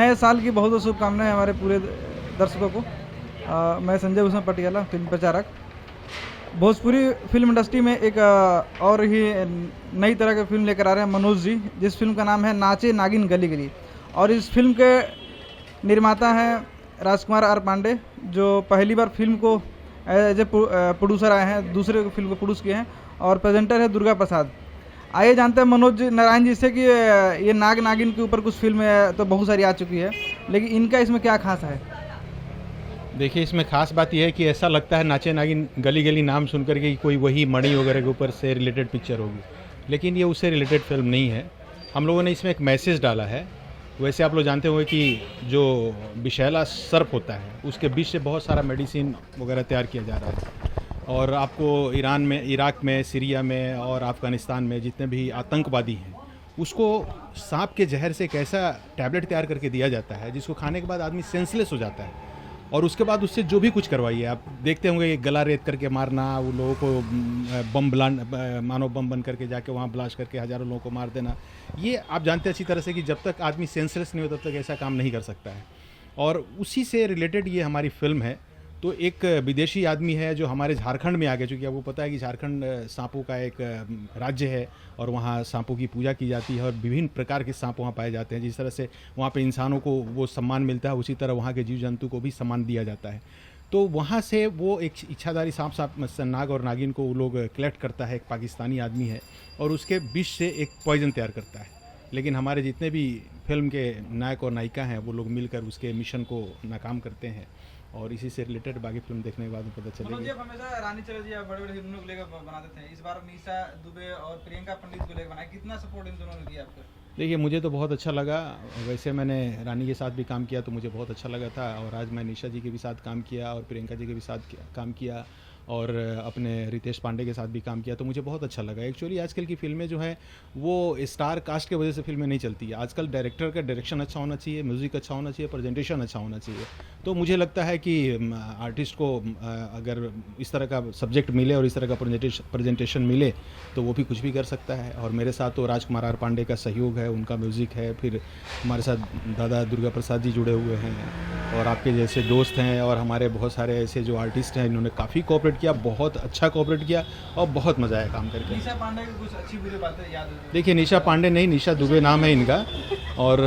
नए साल की बहुत बहुत शुभकामनाएं हमारे पूरे दर्शकों को। मैं संजय भूषण पटियाला, फिल्म प्रचारक। भोजपुरी फिल्म इंडस्ट्री में एक और ही नई तरह की फिल्म लेकर आ रहे हैं मनोज जी, जिस फिल्म का नाम है नाचे नागिन गली गली। और इस फिल्म के निर्माता हैं राजकुमार आर पांडे, जो पहली बार फिल्म को एज ए प्रोड्यूसर आए हैं, दूसरे फिल्म को प्रोड्यूस किए हैं। और प्रेजेंटर है दुर्गा प्रसाद। आइए जानते हैं मनोज नारायण जी से कि ये नाग नागिन के ऊपर कुछ फिल्में तो बहुत सारी आ चुकी है, लेकिन इनका इसमें क्या खास है? देखिए, इसमें खास बात यह है कि ऐसा लगता है नाचे नागिन गली गली नाम सुन करके कि कोई वही मणि वगैरह के ऊपर से रिलेटेड पिक्चर होगी, लेकिन ये उससे रिलेटेड फिल्म नहीं है। हम लोगों ने इसमें एक मैसेज डाला है। वैसे आप लोग जानते होंगे कि जो विषैला सर्प होता है उसके बीच से बहुत सारा मेडिसिन वगैरह तैयार किया जा रहा है। और आपको ईरान में, इराक में, सीरिया में और अफ़गानिस्तान में जितने भी आतंकवादी हैं, उसको सांप के जहर से एक ऐसा टैबलेट तैयार करके दिया जाता है जिसको खाने के बाद आदमी सेंसलेस हो जाता है। और उसके बाद उससे जो भी कुछ करवाइए, आप देखते होंगे गला रेत करके मारना, वो लोगों को मानो बम बन करके जाके वहाँ ब्लास्ट करके हज़ारों लोगों को मार देना। ये आप जानते हैं अच्छी तरह से कि जब तक आदमी सेंसलेस नहीं हो तब तक ऐसा काम नहीं कर सकता है। और उसी से रिलेटेड ये हमारी फिल्म है। तो एक विदेशी आदमी है जो हमारे झारखंड में आ गया, चूँकि आपको पता है कि झारखंड सांपों का एक राज्य है और वहाँ सांपों की पूजा की जाती है और विभिन्न प्रकार के सांप वहाँ पाए जाते हैं। जिस तरह से वहाँ पे इंसानों को वो सम्मान मिलता है, उसी तरह वहाँ के जीव जंतु को भी सम्मान दिया जाता है। तो वहाँ से वो एक इच्छाधारी सांप नाग और नागिन को वो लोग कलेक्ट करता है। एक पाकिस्तानी आदमी है और उसके विष से एक पॉइजन तैयार करता है। लेकिन हमारे जितने भी फिल्म के नायक और नायिका हैं वो लोग मिलकर उसके मिशन को नाकाम करते हैं। और इसी से रिलेटेड बाकी फिल्म देखने के बाद पता चलेगा। आप हमेशा रानी चौधरी बड़े बड़े फिल्मों को लेकर बनाते थे, इस बार निशा दुबे और प्रियंका पंडित को लेकर बनाया, कितना सपोर्ट इन दोनों ने दिया आपको? देखिए, मुझे तो बहुत अच्छा लगा। वैसे मैंने रानी के साथ भी काम किया तो मुझे बहुत अच्छा लगा था, और आज मैं निशा जी के भी साथ काम किया और प्रियंका जी के भी साथ काम किया और अपने रितेश पांडे के साथ भी काम किया, तो मुझे बहुत अच्छा लगा। एक्चुअली आजकल की फिल्में जो हैं वो स्टार कास्ट के वजह से फिल्में नहीं चलती है। आजकल डायरेक्टर का डायरेक्शन अच्छा होना चाहिए, म्यूज़िक अच्छा होना चाहिए, प्रेजेंटेशन अच्छा होना चाहिए। तो मुझे लगता है कि आर्टिस्ट को अगर इस तरह का सब्जेक्ट मिले और इस तरह का प्रेजेंटेशन मिले तो वो भी कुछ भी कर सकता है। और मेरे साथ तो राजकुमार आर पांडे का सहयोग है, उनका म्यूज़िक है, फिर हमारे साथ दादा दुर्गा प्रसाद जी जुड़े हुए हैं और आपके जैसे दोस्त हैं और हमारे बहुत सारे ऐसे जो आर्टिस्ट हैं, इन्होंने काफ़ी कोऑपरेट किया, बहुत अच्छा कोऑपरेट किया और बहुत मज़ा आया काम करके। निशा पांडे की कुछ अच्छी बुरी बातें याद है? देखिए, निशा पांडे नहीं, निशा दुबे नाम है इनका। और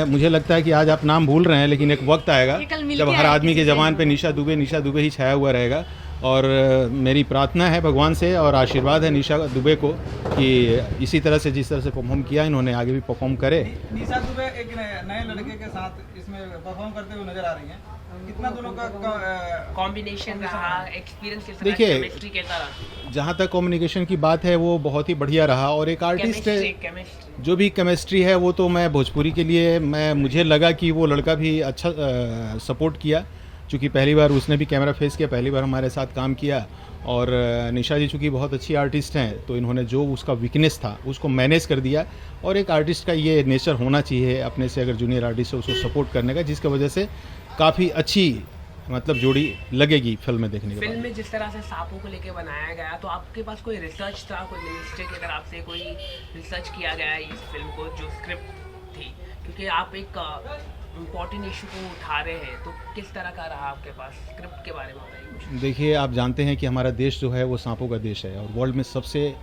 मुझे लगता है कि आज आप नाम भूल रहे हैं, लेकिन एक वक्त आएगा जब हर आदमी के ज़बान पे निशा दुबे ही छाया हुआ रहेगा। और मेरी प्रार्थना है भगवान से और आशीर्वाद है निशा दुबे को कि इसी तरह से जिस तरह से परफॉर्म किया इन्होंने आगे भी परफॉर्म करे। निशा दुबे एक नए लड़के के साथ इसमें परफॉर्म करते हुए नजर आ रही हैं, कितना दोनों का कॉम्बिनेशन रहा, एक्सपीरियंस कैसा, देखिए, केमिस्ट्री कैसा रहा? जहाँ तक कम्युनिकेशन की बात है वो बहुत ही बढ़िया रहा। और एक आर्टिस्ट है, केमिस्ट्री जो भी केमिस्ट्री है वो तो मैं भोजपुरी के लिए मुझे लगा कि वो लड़का भी अच्छा सपोर्ट किया, चूँकि पहली बार उसने भी कैमरा फेस किया, पहली बार हमारे साथ काम किया। और निशा जी चूँकि बहुत अच्छी आर्टिस्ट हैं तो इन्होंने जो उसका वीकनेस था उसको मैनेज कर दिया। और एक आर्टिस्ट का ये नेचर होना चाहिए अपने से अगर जूनियर आर्टिस्ट है उसको सपोर्ट करने का, जिसकी वजह से काफ़ी अच्छी मतलब जोड़ी लगेगी फिल्म में देखने के बाद। फिल्म में जिस तरह से सांपों को लेके बनाया गया, तो आपके पास कोई रिसर्च था, कोई मिनिस्ट्री की तरफ से कोई रिसर्च किया गया है इस फिल्म को, जो स्क्रिप्ट थी? क्योंकि आप एक इम्पोर्टेंट इशू को उठा रहे हैं, तो किस तरह का रहा आपके पास? स्क्रिप्ट के बारे में बताइए। देखिए, आप जानते हैं कि हमारा देश जो है वो सांपों का देश है और वर्ल्ड में सबसे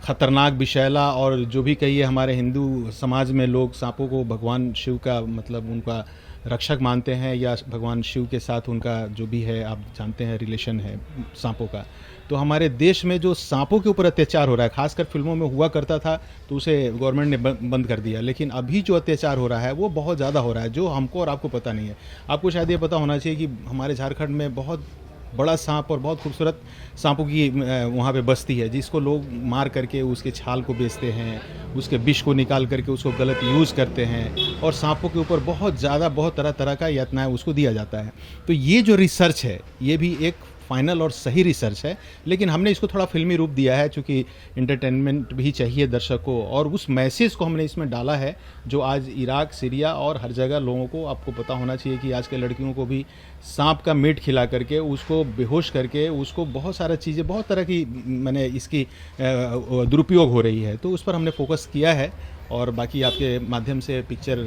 खतरनाक विषैला, और जो भी कहिए हमारे हिंदू समाज में लोग सांपों को भगवान शिव का मतलब उनका रक्षक मानते हैं, या भगवान शिव के साथ उनका जो भी है आप जानते हैं रिलेशन है सांपों का। तो हमारे देश में जो सांपों के ऊपर अत्याचार हो रहा है, खासकर फिल्मों में हुआ करता था तो उसे गवर्नमेंट ने बंद कर दिया, लेकिन अभी जो अत्याचार हो रहा है वो बहुत ज़्यादा हो रहा है, जो हमको और आपको पता नहीं है। आपको शायद ये पता होना चाहिए कि हमारे झारखंड में बहुत बड़ा सांप और बहुत खूबसूरत सांपों की वहाँ पे बस्ती है, जिसको लोग मार करके उसके छाल को बेचते हैं, उसके विष को निकाल करके उसको गलत यूज़ करते हैं और सांपों के ऊपर बहुत ज़्यादा बहुत तरह तरह का यातनाएं उसको दिया जाता है। तो ये जो रिसर्च है ये भी एक फाइनल और सही रिसर्च है, लेकिन हमने इसको थोड़ा फिल्मी रूप दिया है क्योंकि इंटरटेनमेंट भी चाहिए दर्शक को, और उस मैसेज को हमने इसमें डाला है जो आज इराक, सीरिया और हर जगह लोगों को आपको पता होना चाहिए कि आज के लड़कियों को भी सांप का मीट खिला करके उसको बेहोश करके उसको बहुत सारा चीज़ें, बहुत तरह की मैंने इसकी दुरुपयोग हो रही है, तो उस पर हमने फोकस किया है और बाकी आपके माध्यम से पिक्चर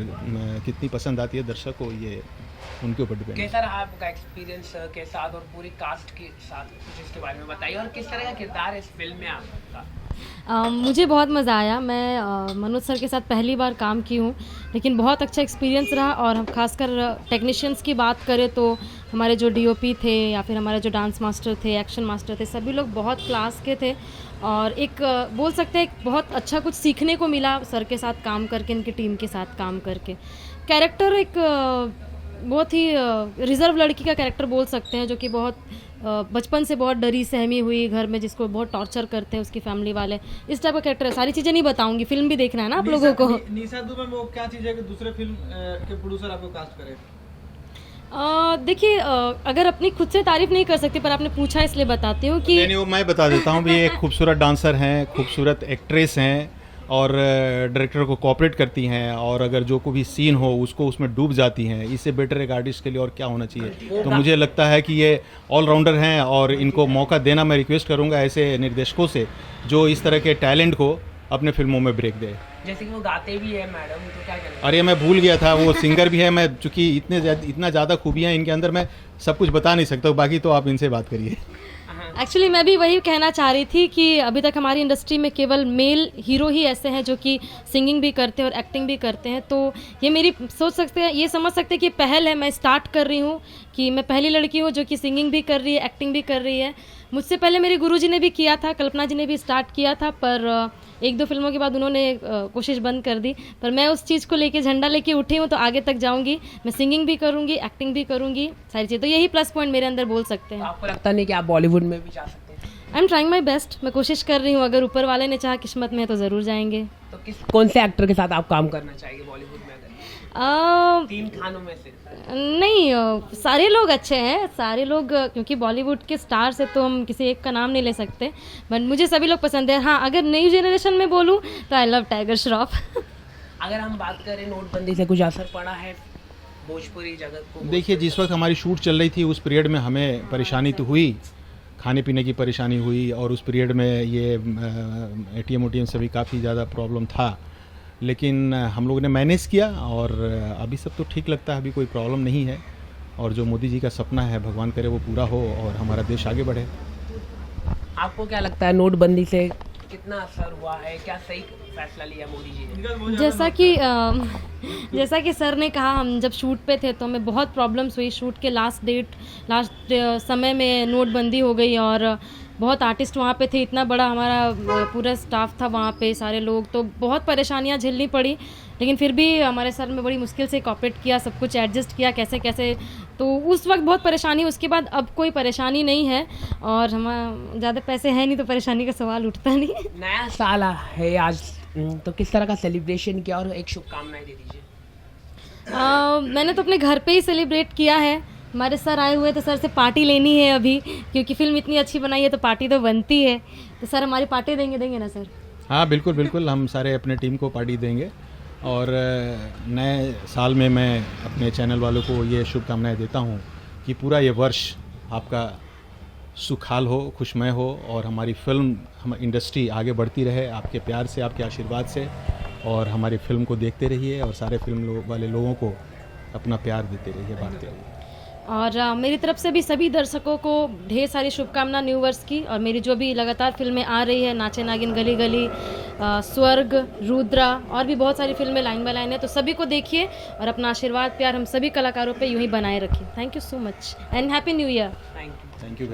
कितनी पसंद आती है दर्शक को, ये उनके ऊपर डिपेंड है। कैसा रहा आपका एक्सपीरियंस के साथ और पूरी कास्ट के साथ, कुछ इसके बारे में बताइए, और किस तरह का किरदार है इस फिल्म में आपका? मुझे बहुत मज़ा आया। मैं मनोज सर के साथ पहली बार काम की हूँ, लेकिन बहुत अच्छा एक्सपीरियंस रहा। और हम खासकर टेक्नीशियंस की बात करें तो हमारे जो डीओपी थे या फिर हमारे जो डांस मास्टर थे, एक्शन मास्टर थे, सभी लोग बहुत क्लास के थे। और एक बोल सकते हैं बहुत अच्छा कुछ सीखने को मिला सर के साथ काम करके, इनकी टीम के साथ काम करके। कैरेक्टर एक बहुत ही रिज़र्व लड़की का कैरेक्टर बोल सकते हैं, जो कि बहुत बचपन से बहुत डरी सहमी हुई घर में, जिसको बहुत टॉर्चर करते हैं उसकी फैमिली वाले, इस टाइप का कैरेक्टर है। सारी चीज़ें नहीं बताऊंगी, फिल्म भी देखना है ना आप लोगों को। निशा दुबे में वो क्या चीज़ है कि दूसरे फिल्म के प्रोड्यूसर आपको कास्ट करे? देखिए, अगर अपनी खुद से तारीफ नहीं कर सकती, पर आपने पूछा इसलिए बताती हूँ कि नहीं, वो मैं बता देता हूँ भी, एक खूबसूरत डांसर हैं, खूबसूरत एक्ट्रेस हैं और डायरेक्टर को कोऑपरेट करती हैं, और अगर जो कोई भी सीन हो उसको उसमें डूब जाती हैं। इससे बेटर एक आर्टिस्ट के लिए और क्या होना चाहिए। तो मुझे लगता है कि ये ऑलराउंडर हैं और इनको मौका देना मैं रिक्वेस्ट करूँगा ऐसे निर्देशकों से जो इस तरह के टैलेंट को अपने फिल्मों में ब्रेक दे। जैसे कि वो गाते भी है मैडम, तो क्या करें? अरे मैं भूल गया था, वो सिंगर भी है। मैं चूँकि इतना ज़्यादा खूबियाँ इनके अंदर, मैं सब कुछ बता नहीं सकता, बाकी तो आप इनसे बात करिए। एक्चुअली मैं भी वही कहना चाह रही थी कि अभी तक हमारी इंडस्ट्री में केवल मेल हीरो ही ऐसे हैं जो कि सिंगिंग भी करते हैं और एक्टिंग भी करते हैं। तो ये मेरी सोच सकते हैं, ये समझ सकते हैं कि पहल है, मैं स्टार्ट कर रही हूँ कि मैं पहली लड़की हूँ जो कि सिंगिंग भी कर रही है, एक्टिंग भी कर रही है। मुझसे पहले मेरे गुरुजी ने भी किया था, कल्पना जी ने भी स्टार्ट किया था, पर एक दो फिल्मों के बाद उन्होंने कोशिश बंद कर दी। पर मैं उस चीज़ को लेके झंडा लेके उठी हूँ, तो आगे तक जाऊँगी। मैं सिंगिंग भी करूँगी, एक्टिंग भी करूँगी, सारी चीज़। तो यही प्लस पॉइंट मेरे अंदर बोल सकते हैं। तो आपको लगता नहीं कि आप बॉलीवुड में भी जा सकते हैं? I am trying my best, मैं कोशिश कर रही हूँ। अगर ऊपर वाले ने चाहा किस्मत में है तो ज़रूर जाएंगे। तो कौन से एक्टर के साथ आप काम करना चाहेंगे बॉलीवुड में, अगर 3 खानों में से? नहीं, सारे लोग अच्छे हैं, सारे लोग, क्योंकि बॉलीवुड के स्टार्स है तो हम किसी एक का नाम नहीं ले सकते, बट मुझे सभी लोग पसंद है। हाँ, अगर नई जनरेशन में बोलूँ तो आई लव टाइगर श्रॉफ। अगर हम बात करें नोटबंदी से कुछ असर पड़ा है भोजपुरी जगत को? देखिए, जिस वक्त हमारी शूट चल रही थी उस पीरियड में हमें परेशानी तो हुई, खाने पीने की परेशानी हुई, और उस पीरियड में ये एटीएम से भी काफ़ी ज़्यादा प्रॉब्लम था, लेकिन हम लोगों ने मैनेज किया और अभी सब तो ठीक लगता है, अभी कोई प्रॉब्लम नहीं है। और जो मोदी जी का सपना है, भगवान करे वो पूरा हो और हमारा देश आगे बढ़े। आपको क्या लगता है नोटबंदी से कितना असर हुआ है, क्या सही फैसला लिया मोदी जी ने? जैसा कि सर ने कहा, हम जब शूट पे थे तो हमें बहुत प्रॉब्लम्स हुई। शूट के लास्ट समय में नोटबंदी हो गई और बहुत आर्टिस्ट वहाँ पे थे, इतना बड़ा हमारा पूरा स्टाफ था वहाँ पे, सारे लोग, तो बहुत परेशानियाँ झेलनी पड़ी। लेकिन फिर भी हमारे सर ने बड़ी मुश्किल से कोऑपरेट किया, सब कुछ एडजस्ट किया कैसे कैसे। तो उस वक्त बहुत परेशानी, उसके बाद अब कोई परेशानी नहीं है, और हमारा ज़्यादा पैसे हैं नहीं तो परेशानी का सवाल उठता नहीं। नया साल है आज, तो किस तरह का सेलिब्रेशन किया, और एक शुभकामनाएं दे दीजिए। मैंने तो अपने घर पे ही सेलिब्रेट किया है। हमारे सर आए हुए तो सर से पार्टी लेनी है अभी, क्योंकि फिल्म इतनी अच्छी बनाई है तो पार्टी तो बनती है। तो सर हमारी पार्टी देंगे ना सर? हाँ, बिल्कुल बिल्कुल, हम सारे अपने टीम को पार्टी देंगे। और नए साल में मैं अपने चैनल वालों को ये शुभकामनाएं देता हूँ कि पूरा ये वर्ष आपका सुखाल हो, खुशमय हो, और हमारी फिल्म इंडस्ट्री आगे बढ़ती रहे आपके प्यार से, आपके आशीर्वाद से। और हमारी फिल्म को देखते रहिए और सारे फिल्म वाले लोगों को अपना प्यार देते रहिए, बांटते रहिए। और मेरी तरफ से भी सभी दर्शकों को ढेर सारी शुभकामना न्यू वर्ष की। और मेरी जो भी लगातार फिल्में आ रही है, नाचे नागिन, गली गली, स्वर्ग, रुद्रा, और भी बहुत सारी फिल्में लाइन बाय लाइन है, तो सभी को देखिए और अपना आशीर्वाद, प्यार हम सभी कलाकारों पे यूं ही बनाए रखिए। Thank you so much and happy new year. Thank you. Thank you.